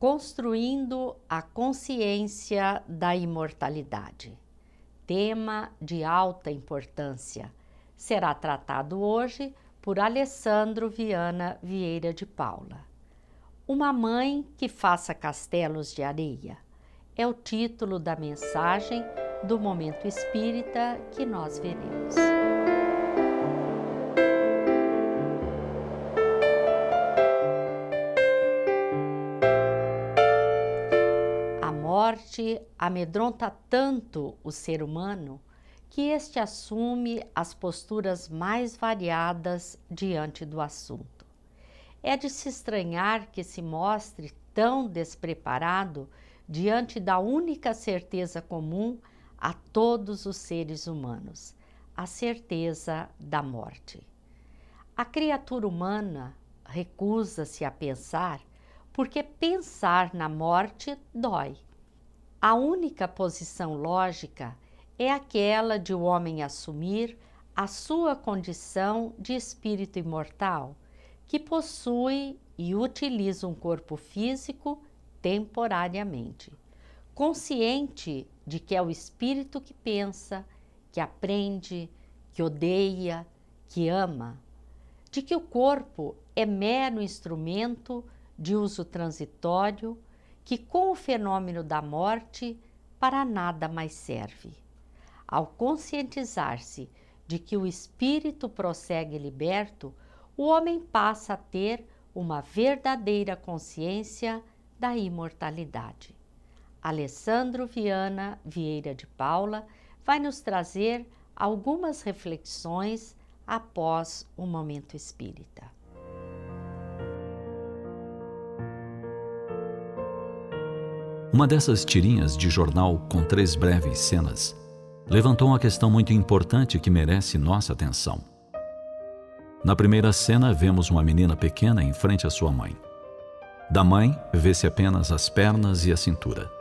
Construindo a consciência da imortalidade. Tema de alta importância. Será tratado hoje por Alessandro Viana Vieira de Paula. Uma mãe que faça castelos de areia é o título da mensagem do Momento Espírita que nós veremos. A morte amedronta tanto o ser humano que este assume as posturas mais variadas diante do assunto. É de se estranhar que se mostre tão despreparado diante da única certeza comum a todos os seres humanos, a certeza da morte. A criatura humana recusa-se a pensar porque pensar na morte dói. A única posição lógica é aquela de o homem assumir a sua condição de espírito imortal, que possui e utiliza um corpo físico temporariamente, consciente de que é o espírito que pensa, que aprende, que odeia, que ama, de que o corpo é mero instrumento de uso transitório, que com o fenômeno da morte para nada mais serve. Ao conscientizar-se de que o espírito prossegue liberto, o homem passa a ter uma verdadeira consciência da imortalidade. Alessandro Viana Vieira de Paula vai nos trazer algumas reflexões após o Momento Espírita. Uma dessas tirinhas de jornal com 3 breves cenas levantou uma questão muito importante que merece nossa atenção. Na primeira cena, vemos uma menina pequena em frente à sua mãe. Da mãe, vê-se apenas as pernas e a cintura.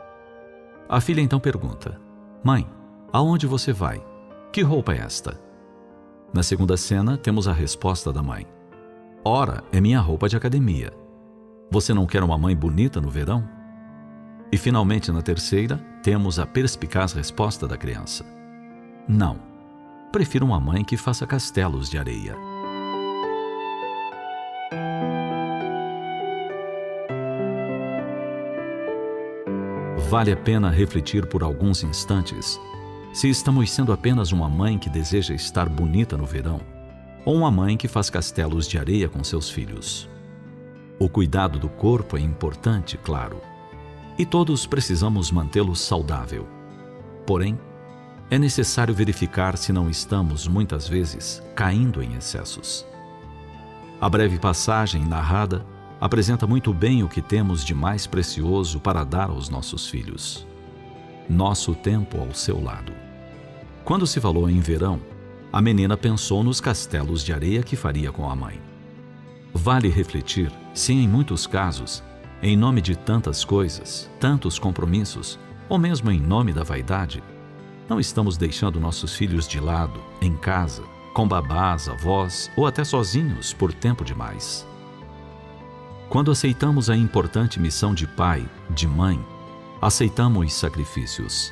A filha então pergunta: "Mãe, aonde você vai? Que roupa é esta?" Na segunda cena, temos a resposta da mãe: "Ora, é minha roupa de academia. Você não quer uma mãe bonita no verão?" E finalmente, na terceira, temos a perspicaz resposta da criança: "Não, prefiro uma mãe que faça castelos de areia." Vale a pena refletir por alguns instantes se estamos sendo apenas uma mãe que deseja estar bonita no verão ou uma mãe que faz castelos de areia com seus filhos. O cuidado do corpo é importante, claro, e todos precisamos mantê-lo saudável. Porém, é necessário verificar se não estamos, muitas vezes, caindo em excessos. A breve passagem narrada apresenta muito bem o que temos de mais precioso para dar aos nossos filhos: nosso tempo ao seu lado. Quando se falou em verão, a menina pensou nos castelos de areia que faria com a mãe. Vale refletir se, em muitos casos, em nome de tantas coisas, tantos compromissos, ou mesmo em nome da vaidade, não estamos deixando nossos filhos de lado, em casa, com babás, avós ou até sozinhos por tempo demais. Quando aceitamos a importante missão de pai, de mãe, aceitamos sacrifícios.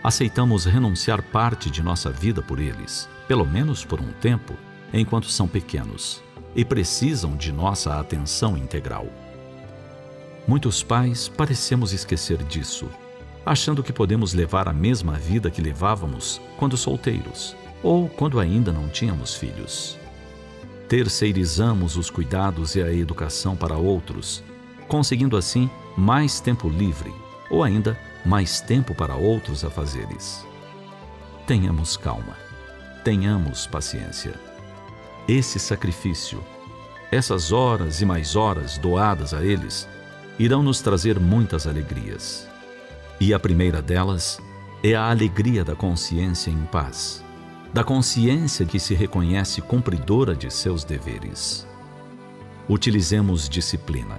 Aceitamos renunciar parte de nossa vida por eles, pelo menos por um tempo, enquanto são pequenos e precisam de nossa atenção integral. Muitos pais parecemos esquecer disso, achando que podemos levar a mesma vida que levávamos quando solteiros ou quando ainda não tínhamos filhos. Terceirizamos os cuidados e a educação para outros, conseguindo assim mais tempo livre ou ainda mais tempo para outros afazeres. Tenhamos calma, tenhamos paciência. Esse sacrifício, essas horas e mais horas doadas a eles, irão nos trazer muitas alegrias. E a primeira delas é a alegria da consciência em paz, da consciência que se reconhece cumpridora de seus deveres. Utilizemos disciplina.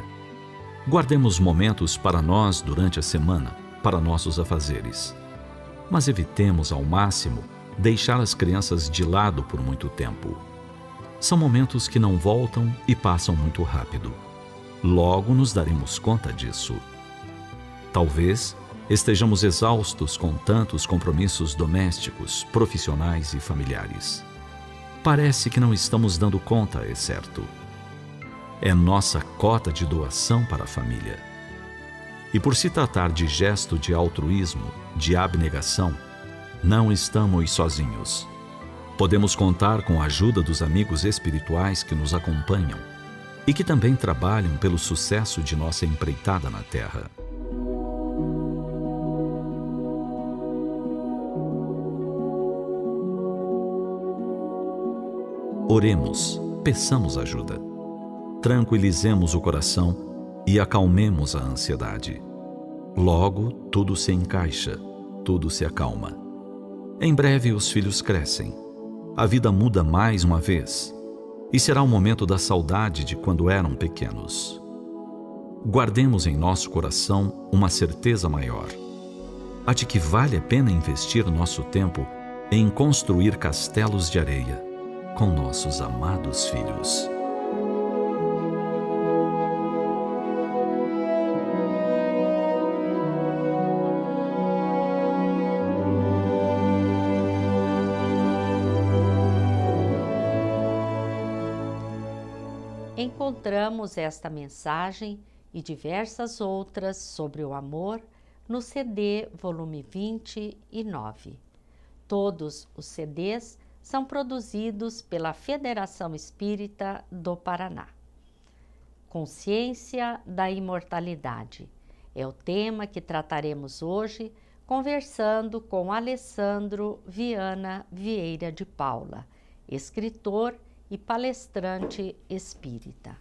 Guardemos momentos para nós durante a semana, para nossos afazeres. Mas evitemos ao máximo deixar as crianças de lado por muito tempo. São momentos que não voltam e passam muito rápido. Logo nos daremos conta disso. Talvez estejamos exaustos com tantos compromissos domésticos, profissionais e familiares. Parece que não estamos dando conta, é certo. É nossa cota de doação para a família. E por se tratar de gesto de altruísmo, de abnegação, não estamos sozinhos. Podemos contar com a ajuda dos amigos espirituais que nos acompanham e que também trabalham pelo sucesso de nossa empreitada na Terra. Oremos, peçamos ajuda. Tranquilizemos o coração e acalmemos a ansiedade. Logo, tudo se encaixa, tudo se acalma. Em breve, os filhos crescem. A vida muda mais uma vez. E será o momento da saudade de quando eram pequenos. Guardemos em nosso coração uma certeza maior. A de que vale a pena investir nosso tempo em construir castelos de areia com nossos amados filhos. Encontramos esta mensagem e diversas outras sobre o amor no CD volume 29. Todos os CDs são produzidos pela Federação Espírita do Paraná. Consciência da Imortalidade é o tema que trataremos hoje, conversando com Alessandro Viana Vieira de Paula, escritor e palestrante espírita.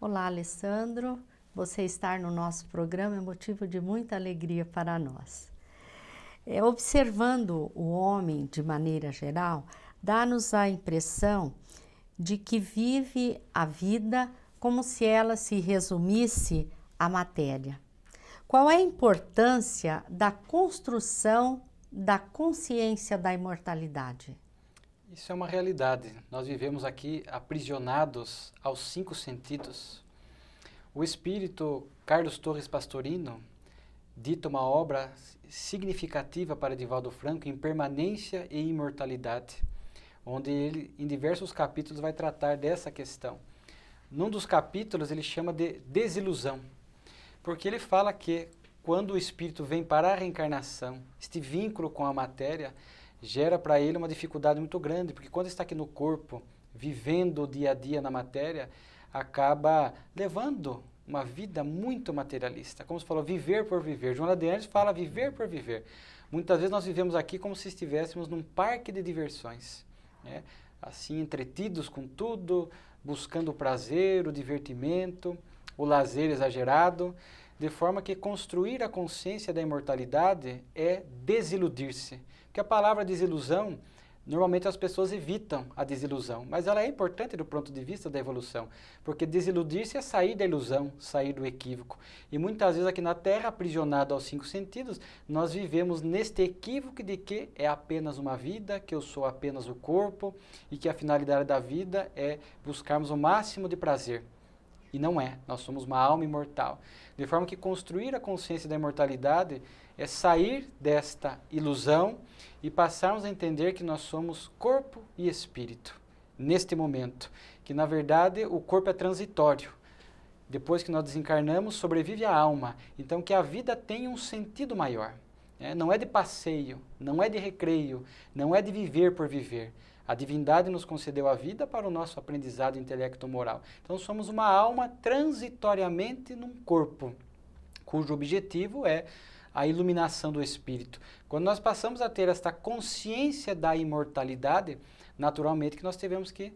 Olá, Alessandro. Você estar no nosso programa é motivo de muita alegria para nós. Observando o homem de maneira geral, dá-nos a impressão de que vive a vida como se ela se resumisse à matéria. Qual é a importância da construção da consciência da imortalidade? Isso é uma realidade. Nós vivemos aqui aprisionados aos 5 sentidos. O espírito Carlos Torres Pastorino dita uma obra significativa para Divaldo Franco, Impermanência e Imortalidade, onde ele, em diversos capítulos, vai tratar dessa questão. Num dos capítulos, ele chama de desilusão, porque ele fala que quando o espírito vem para a reencarnação, este vínculo com a matéria gera para ele uma dificuldade muito grande, porque quando está aqui no corpo, vivendo o dia a dia na matéria, acaba levando uma vida muito materialista. Como se falou, viver por viver. Joana de Anjos fala viver por viver. Muitas vezes nós vivemos aqui como se estivéssemos num parque de diversões, né? Assim, entretidos com tudo, buscando o prazer, o divertimento, o lazer exagerado, de forma que construir a consciência da imortalidade é desiludir-se. Porque a palavra desilusão, normalmente as pessoas evitam a desilusão, mas ela é importante do ponto de vista da evolução, porque desiludir-se é sair da ilusão, sair do equívoco. E muitas vezes aqui na Terra, aprisionado aos 5 sentidos, nós vivemos neste equívoco de que é apenas uma vida, que eu sou apenas o corpo, e que a finalidade da vida é buscarmos o máximo de prazer. E não é, nós somos uma alma imortal. De forma que construir a consciência da imortalidade é sair desta ilusão e passarmos a entender que nós somos corpo e espírito, neste momento. Que, na verdade, o corpo é transitório. Depois que nós desencarnamos, sobrevive a alma. Então, que a vida tenha um sentido maior. Não é de passeio, não é de recreio, não é de viver por viver. A divindade nos concedeu a vida para o nosso aprendizado intelecto-moral. Então, somos uma alma transitoriamente num corpo, cujo objetivo é a iluminação do espírito. Quando nós passamos a ter esta consciência da imortalidade, naturalmente que nós tivemos que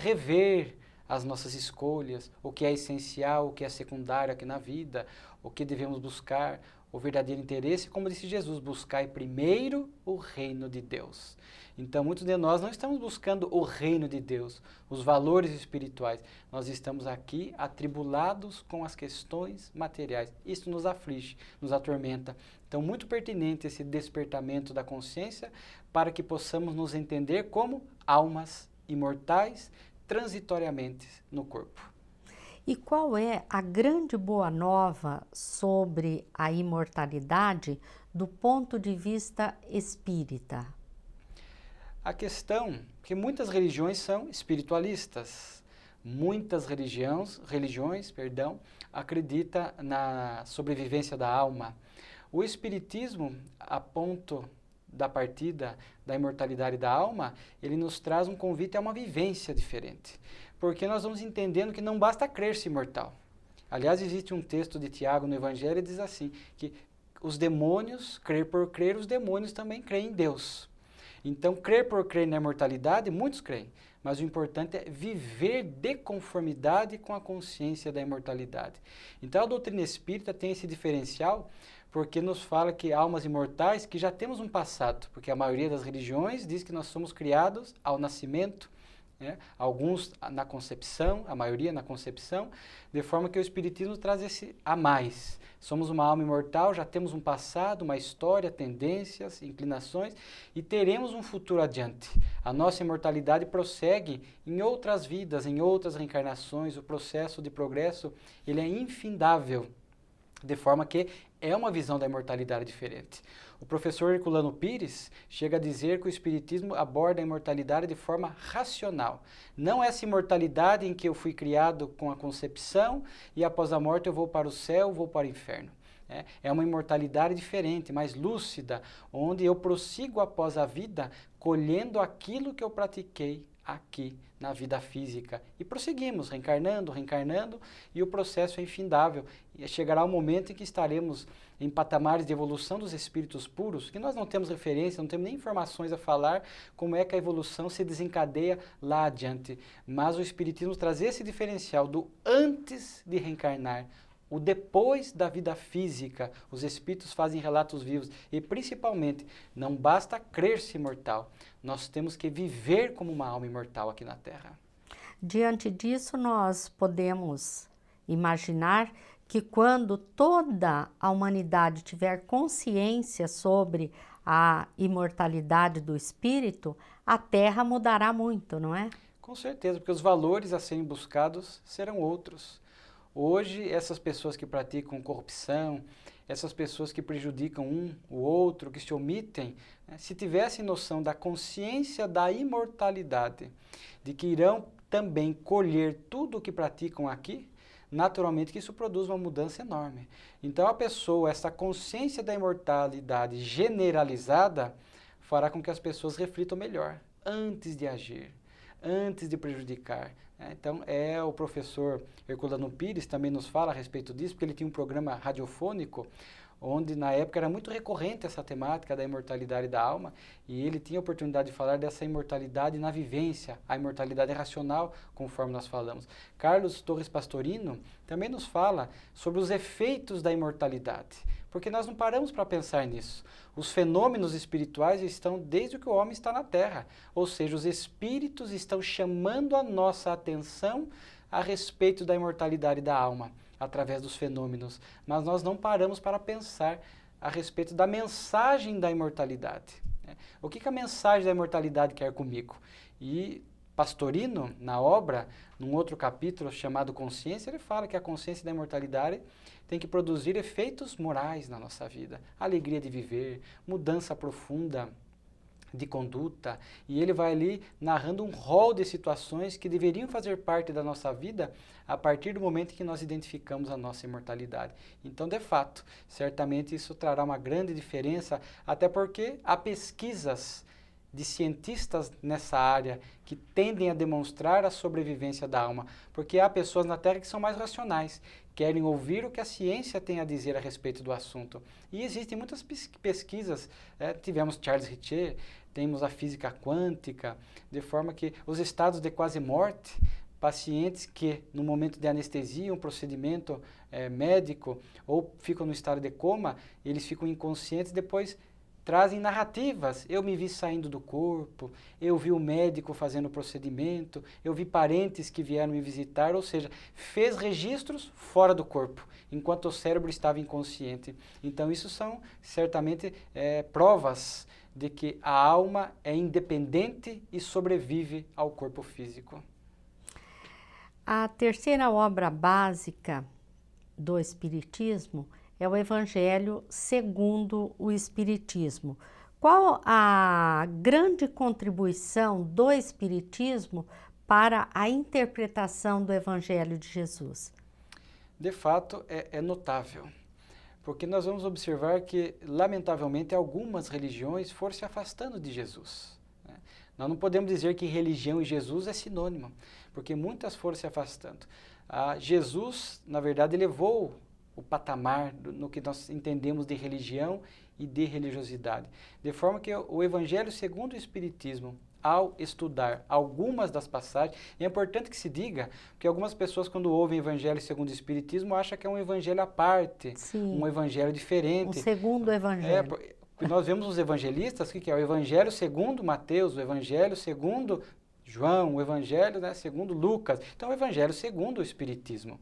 rever as nossas escolhas, o que é essencial, o que é secundário aqui na vida, o que devemos buscar, o verdadeiro interesse, como disse Jesus, buscai primeiro o reino de Deus. Então, muitos de nós não estamos buscando o reino de Deus, os valores espirituais. Nós estamos aqui atribulados com as questões materiais. Isso nos aflige, nos atormenta. Então, muito pertinente esse despertamento da consciência para que possamos nos entender como almas imortais transitoriamente no corpo. E qual é a grande boa nova sobre a imortalidade do ponto de vista espírita? A questão que muitas religiões são espiritualistas. Muitas religiões, acreditam na sobrevivência da alma. O espiritismo, a ponto da partida da imortalidade da alma, ele nos traz um convite a uma vivência diferente. Porque nós vamos entendendo que não basta crer-se imortal. Aliás, existe um texto de Tiago no Evangelho que diz assim, que os demônios, crer por crer, os demônios também creem em Deus. Então, crer por crer na imortalidade, muitos creem, mas o importante é viver de conformidade com a consciência da imortalidade. Então, a doutrina espírita tem esse diferencial, porque nos fala que almas imortais, que já temos um passado, porque a maioria das religiões diz que nós somos criados ao nascimento, né? Alguns na concepção, a maioria na concepção, de forma que o Espiritismo traz esse a mais. Somos uma alma imortal, já temos um passado, uma história, tendências, inclinações e teremos um futuro adiante. A nossa imortalidade prossegue em outras vidas, em outras reencarnações, o processo de progresso ele é infindável, de forma que é uma visão da imortalidade diferente. O professor Herculano Pires chega a dizer que o Espiritismo aborda a imortalidade de forma racional. Não essa imortalidade em que eu fui criado com a concepção e após a morte eu vou para o céu, vou para o inferno. É uma imortalidade diferente, mais lúcida, onde eu prossigo após a vida colhendo aquilo que eu pratiquei aqui na vida física. E prosseguimos, reencarnando, e o processo é infindável. E chegará um momento em que estaremos em patamares de evolução dos espíritos puros, que nós não temos referência, não temos nem informações a falar como é que a evolução se desencadeia lá adiante. Mas o Espiritismo traz esse diferencial do antes de reencarnar, o depois da vida física. Os espíritos fazem relatos vivos e, principalmente, não basta crer-se imortal, nós temos que viver como uma alma imortal aqui na Terra. Diante disso, nós podemos imaginar que quando toda a humanidade tiver consciência sobre a imortalidade do espírito, a Terra mudará muito, não é? Com certeza, porque os valores a serem buscados serão outros. Hoje, essas pessoas que praticam corrupção, essas pessoas que prejudicam um, o outro, que se omitem, né, se tivessem noção da consciência da imortalidade, de que irão também colher tudo o que praticam aqui, naturalmente que isso produz uma mudança enorme. Então, a pessoa, essa consciência da imortalidade generalizada, fará com que as pessoas reflitam melhor, antes de agir, antes de prejudicar. Então, o professor Herculano Pires também nos fala a respeito disso, porque ele tinha um programa radiofônico, onde na época era muito recorrente essa temática da imortalidade da alma, e ele tinha a oportunidade de falar dessa imortalidade na vivência, a imortalidade racional, conforme nós falamos. Carlos Torres Pastorino também nos fala sobre os efeitos da imortalidade, porque nós não paramos para pensar nisso. Os fenômenos espirituais estão desde que o homem está na Terra, ou seja, os espíritos estão chamando a nossa atenção a respeito da imortalidade da alma, através dos fenômenos, mas nós não paramos para pensar a respeito da mensagem da imortalidade. O que a mensagem da imortalidade quer comigo? E Pastorino, na obra, num outro capítulo chamado Consciência, ele fala que a consciência da imortalidade tem que produzir efeitos morais na nossa vida, alegria de viver, mudança profunda de conduta, e ele vai ali narrando um rol de situações que deveriam fazer parte da nossa vida a partir do momento que nós identificamos a nossa imortalidade. Então, de fato, certamente isso trará uma grande diferença, até porque há pesquisas de cientistas nessa área que tendem a demonstrar a sobrevivência da alma, porque há pessoas na Terra que são mais racionais, querem ouvir o que a ciência tem a dizer a respeito do assunto. E existem muitas pesquisas, tivemos Charles Richer, temos a física quântica, de forma que os estados de quase morte, pacientes que no momento de anestesia, um procedimento médico, ou ficam no estado de coma, eles ficam inconscientes, depois trazem narrativas. Eu me vi saindo do corpo, eu vi o médico fazendo o procedimento, eu vi parentes que vieram me visitar, ou seja, fez registros fora do corpo, enquanto o cérebro estava inconsciente. Então isso são certamente provas de que a alma é independente e sobrevive ao corpo físico. A terceira obra básica do Espiritismo é o Evangelho segundo o Espiritismo. Qual a grande contribuição do Espiritismo para a interpretação do Evangelho de Jesus? De fato, é notável, porque nós vamos observar que, lamentavelmente, algumas religiões foram se afastando de Jesus. Nós não podemos dizer que religião e Jesus é sinônimo, porque muitas foram se afastando. Jesus, na verdade, elevou o patamar no que nós entendemos de religião e de religiosidade. De forma que o Evangelho segundo o Espiritismo, ao estudar algumas das passagens, é importante que se diga, que algumas pessoas, quando ouvem Evangelho segundo o Espiritismo, acham que é um evangelho à parte, Sim, um evangelho diferente. um segundo evangelho. Porque nós vemos os evangelistas, que é o Evangelho segundo Mateus, o Evangelho segundo João, o Evangelho, né, segundo Lucas. Então, o Evangelho segundo o Espiritismo.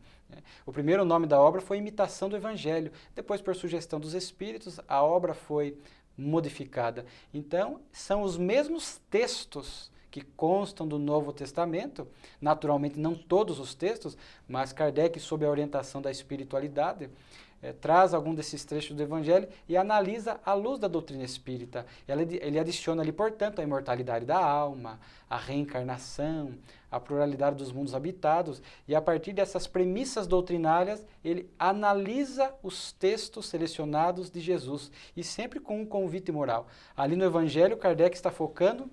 O primeiro nome da obra foi Imitação do Evangelho. Depois, por sugestão dos Espíritos, a obra foi modificada. Então, são os mesmos textos que constam do Novo Testamento, naturalmente não todos os textos, mas Kardec, sob a orientação da espiritualidade, traz algum desses trechos do Evangelho e analisa à luz da doutrina espírita. Ele adiciona ali, portanto, a imortalidade da alma, a reencarnação, a pluralidade dos mundos habitados, e a partir dessas premissas doutrinárias, ele analisa os textos selecionados de Jesus, e sempre com um convite moral. Ali no Evangelho, Kardec está focando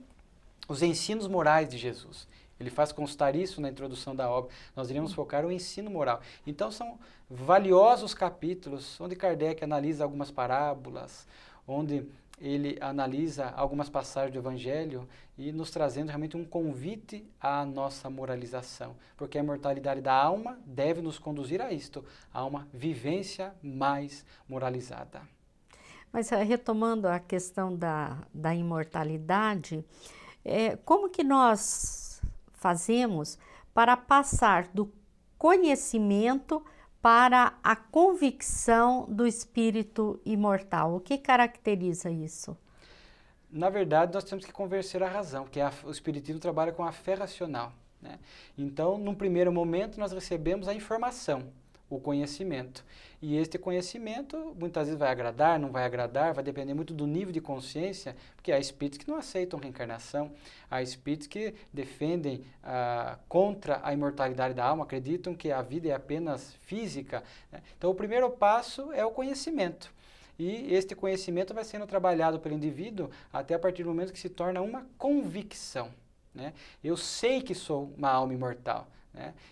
os ensinos morais de Jesus. Ele faz constar isso na introdução da obra. Nós iremos focar o ensino moral. Então, são valiosos capítulos onde Kardec analisa algumas parábolas, onde ele analisa algumas passagens do Evangelho e nos trazendo realmente um convite à nossa moralização. Porque a imortalidade da alma deve nos conduzir a isto, a uma vivência mais moralizada. Mas retomando a questão da imortalidade, como que nós fazemos para passar do conhecimento para a convicção do espírito imortal? O que caracteriza isso? Na verdade, nós temos que convencer a razão, porque o Espiritismo trabalha com a fé racional, né? Então, num primeiro momento, nós recebemos a informação, o conhecimento. E este conhecimento, muitas vezes vai agradar, não vai agradar, vai depender muito do nível de consciência, porque há espíritos que não aceitam reencarnação, há espíritos que defendem contra a imortalidade da alma, acreditam que a vida é apenas física, né? Então, o primeiro passo é o conhecimento. E este conhecimento vai sendo trabalhado pelo indivíduo até a partir do momento que se torna uma convicção, né? Eu sei que sou uma alma imortal.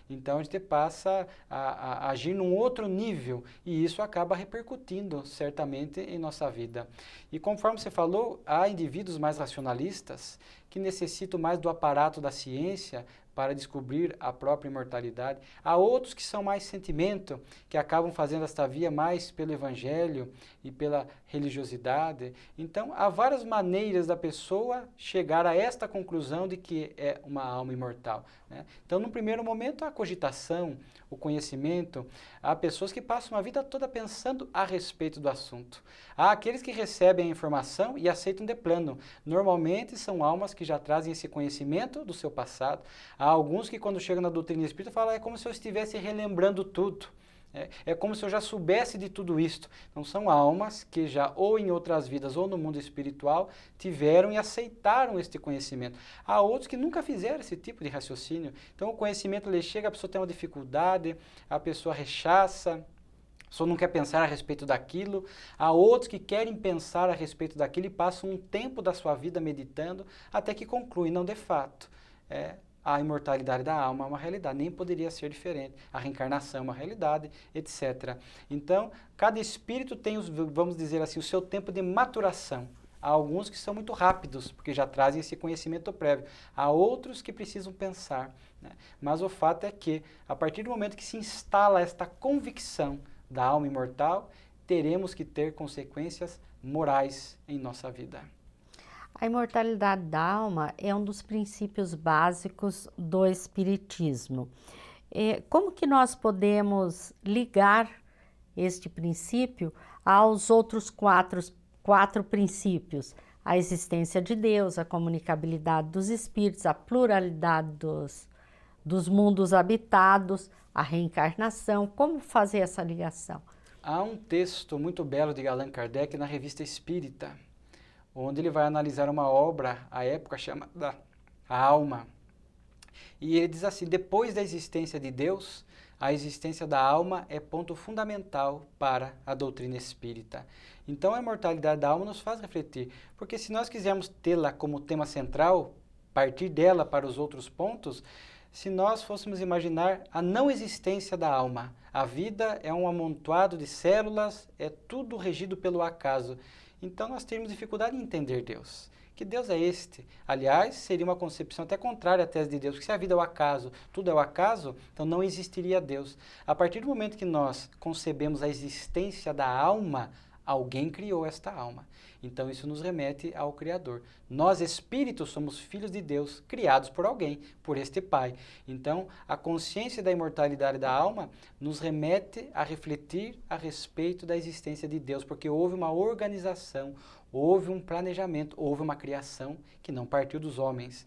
Então, a gente passa a agir num outro nível e isso acaba repercutindo certamente em nossa vida. E conforme você falou, há indivíduos mais racionalistas que necessitam mais do aparato da ciência para descobrir a própria imortalidade. Há outros que são mais sentimento, que acabam fazendo esta via mais pelo Evangelho e pela religiosidade. Então, há várias maneiras da pessoa chegar a esta conclusão de que é uma alma imortal, né? Então, no primeiro momento, a cogitação, o conhecimento. Há pessoas que passam a vida toda pensando a respeito do assunto. Há aqueles que recebem a informação e aceitam de plano. Normalmente, são almas que já trazem esse conhecimento do seu passado. Há alguns que, quando chegam na doutrina espírita, falam, é como se eu estivesse relembrando tudo. É como se eu já soubesse de tudo isto. Então, são almas que já, ou em outras vidas, ou no mundo espiritual, tiveram e aceitaram este conhecimento. Há outros que nunca fizeram esse tipo de raciocínio. Então, o conhecimento lhe chega, a pessoa tem uma dificuldade, a pessoa rechaça, a pessoa não quer pensar a respeito daquilo. Há outros que querem pensar a respeito daquilo e passam um tempo da sua vida meditando, até que concluem, não, de fato, a imortalidade da alma é uma realidade, nem poderia ser diferente. A reencarnação é uma realidade, etc. Então, cada espírito tem, vamos dizer assim, o seu tempo de maturação. Há alguns que são muito rápidos, porque já trazem esse conhecimento prévio. Há outros que precisam pensar, né? Mas o fato é que, a partir do momento que se instala esta convicção da alma imortal, teremos que ter consequências morais em nossa vida. A imortalidade da alma é um dos princípios básicos do Espiritismo. Como que nós podemos ligar este princípio aos outros quatro princípios? A existência de Deus, a comunicabilidade dos espíritos, a pluralidade dos mundos habitados, a reencarnação. Como fazer essa ligação? Há um texto muito belo de Allan Kardec na Revista Espírita, onde ele vai analisar uma obra, à época chamada A Alma. E ele diz assim: depois da existência de Deus, a existência da alma é ponto fundamental para a doutrina espírita. Então a imortalidade da alma nos faz refletir, porque se nós quisermos tê-la como tema central, partir dela para os outros pontos, se nós fôssemos imaginar a não existência da alma, a vida é um amontoado de células, é tudo regido pelo acaso. Então nós teríamos dificuldade em entender Deus. Que Deus é este? Aliás, seria uma concepção até contrária à tese de Deus, que se a vida é o acaso, tudo é o acaso, então não existiria Deus. A partir do momento que nós concebemos a existência da alma, alguém criou esta alma. Então isso nos remete ao Criador. Nós, espíritos, somos filhos de Deus, criados por alguém, por este Pai. Então, a consciência da imortalidade da alma nos remete a refletir a respeito da existência de Deus, porque houve uma organização, houve um planejamento, houve uma criação que não partiu dos homens.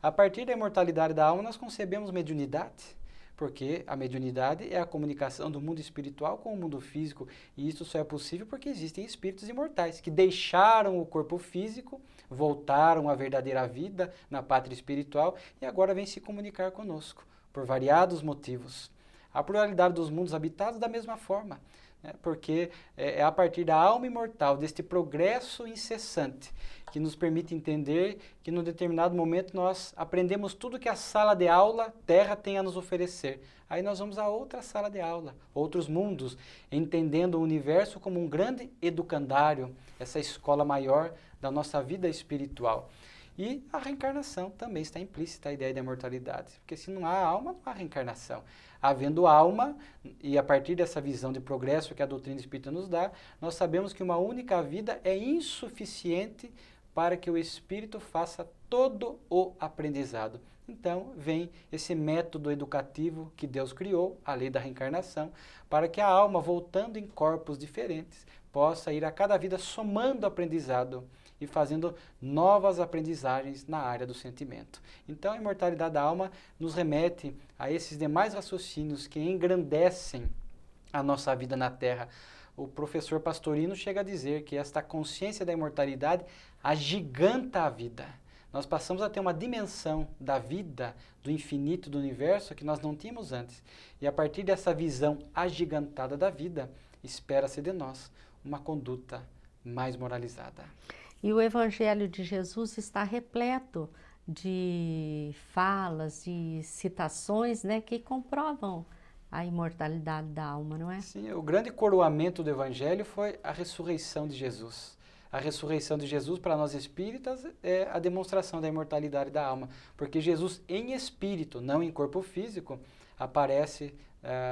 A partir da imortalidade da alma, nós concebemos mediunidade, porque a mediunidade é a comunicação do mundo espiritual com o mundo físico, e isso só é possível porque existem espíritos imortais que deixaram o corpo físico, voltaram à verdadeira vida na pátria espiritual e agora vêm se comunicar conosco, por variados motivos. A pluralidade dos mundos habitados da mesma forma, né? Porque é a partir da alma imortal, deste progresso incessante, que nos permite entender que num determinado momento nós aprendemos tudo que a sala de aula Terra tem a nos oferecer. Aí nós vamos a outra sala de aula, outros mundos, entendendo o universo como um grande educandário, essa escola maior da nossa vida espiritual. E a reencarnação também está implícita, a ideia da imortalidade, porque se não há alma, não há reencarnação. Havendo alma, e a partir dessa visão de progresso que a doutrina espírita nos dá, nós sabemos que uma única vida é insuficiente para que o espírito faça todo o aprendizado. Então, vem esse método educativo que Deus criou, a lei da reencarnação, para que a alma, voltando em corpos diferentes, possa ir a cada vida somando aprendizado e fazendo novas aprendizagens na área do sentimento. Então, a imortalidade da alma nos remete a esses demais raciocínios que engrandecem a nossa vida na Terra. O professor Pastorino chega a dizer que esta consciência da imortalidade agiganta a vida. Nós passamos a ter uma dimensão da vida, do infinito, do universo, que nós não tínhamos antes. E a partir dessa visão agigantada da vida, espera-se de nós uma conduta mais moralizada. E o Evangelho de Jesus está repleto de falas e citações, né, que comprovam a imortalidade da alma, não é? Sim, o grande coroamento do Evangelho foi a ressurreição de Jesus. A ressurreição de Jesus, para nós espíritas, é a demonstração da imortalidade da alma, porque Jesus, em espírito, não em corpo físico, aparece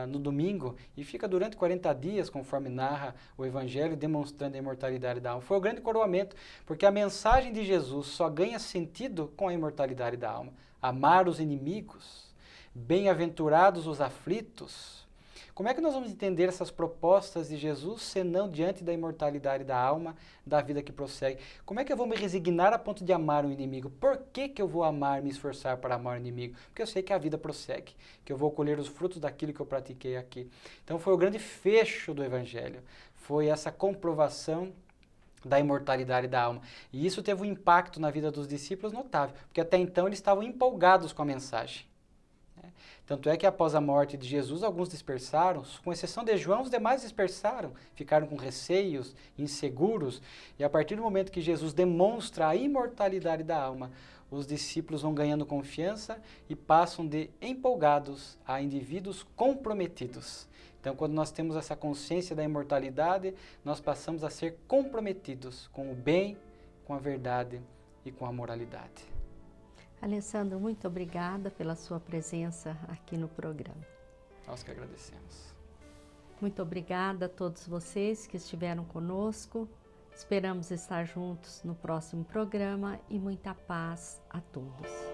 no domingo e fica durante 40 dias, conforme narra o Evangelho, demonstrando a imortalidade da alma. Foi o grande coroamento, porque a mensagem de Jesus só ganha sentido com a imortalidade da alma. Amar os inimigos, bem-aventurados os aflitos. Como é que nós vamos entender essas propostas de Jesus, senão diante da imortalidade da alma, da vida que prossegue? Como é que eu vou me resignar a ponto de amar um inimigo? Por que que eu vou amar, me esforçar para amar o inimigo? Porque eu sei que a vida prossegue, que eu vou colher os frutos daquilo que eu pratiquei aqui. Então foi o grande fecho do Evangelho, foi essa comprovação da imortalidade da alma. E isso teve um impacto na vida dos discípulos notável, porque até então eles estavam empolgados com a mensagem. Tanto é que após a morte de Jesus, alguns dispersaram, com exceção de João, os demais dispersaram, ficaram com receios, inseguros, e a partir do momento que Jesus demonstra a imortalidade da alma, os discípulos vão ganhando confiança e passam de empolgados a indivíduos comprometidos. Então, quando nós temos essa consciência da imortalidade, nós passamos a ser comprometidos com o bem, com a verdade e com a moralidade. Alessandro, muito obrigada pela sua presença aqui no programa. Nós que agradecemos. Muito obrigada a todos vocês que estiveram conosco. Esperamos estar juntos no próximo programa e muita paz a todos.